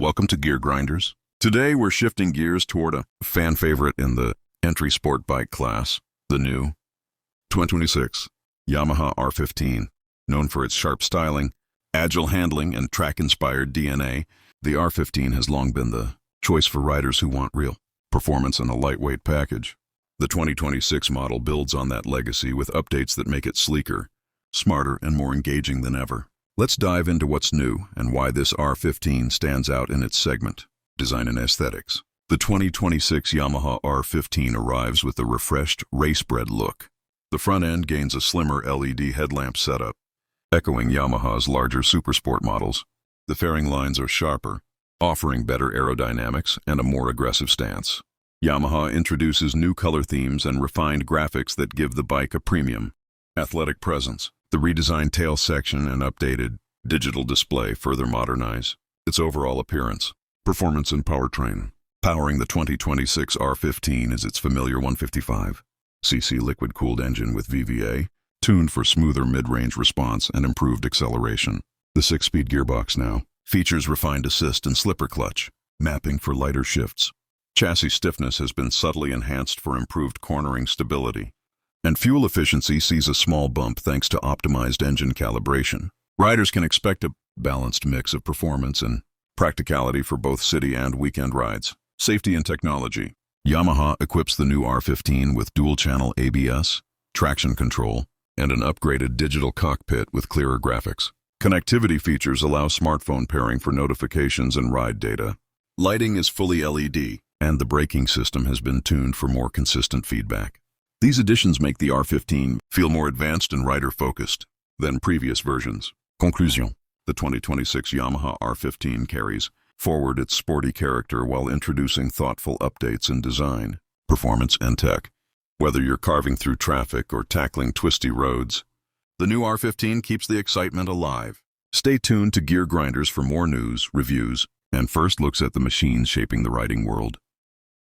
Welcome to Gear Grinders. Today we're shifting gears toward a fan favorite in the entry sport bike class, the new 2026 Yamaha R15. Known for its sharp styling, agile handling, and track-inspired DNA, the R15 has long been the choice for riders who want real performance in a lightweight package. The 2026 model builds on that legacy with updates that make it sleeker, smarter, and more engaging than ever. Let's dive into what's new and why this R15 stands out in its segment, design and aesthetics. The 2026 Yamaha R15 arrives with a refreshed race-bred look. The front end gains a slimmer LED headlamp setup, echoing Yamaha's larger supersport models. The fairing lines are sharper, offering better aerodynamics and a more aggressive stance. Yamaha introduces new color themes and refined graphics that give the bike a premium, athletic presence. The redesigned tail section and updated digital display further modernize its overall appearance. Performance and powertrain. Powering the 2026 R15 is its familiar 155cc liquid-cooled engine with VVA, tuned for smoother mid-range response and improved acceleration. The 6-speed gearbox now features refined assist and slipper clutch, mapping for lighter shifts. Chassis stiffness has been subtly enhanced for improved cornering stability. And fuel efficiency sees a small bump thanks to optimized engine calibration. Riders can expect a balanced mix of performance and practicality for both city and weekend rides. Safety and technology. Yamaha equips the new R15 with dual-channel ABS, traction control, and an upgraded digital cockpit with clearer graphics. Connectivity features allow smartphone pairing for notifications and ride data. Lighting is fully LED, and the braking system has been tuned for more consistent feedback. These additions make the R15 feel more advanced and rider-focused than previous versions. Conclusion. The 2026 Yamaha R15 carries forward its sporty character while introducing thoughtful updates in design, performance, and tech. Whether you're carving through traffic or tackling twisty roads, the new R15 keeps the excitement alive. Stay tuned to Gear Grinders for more news, reviews, and first looks at the machines shaping the riding world.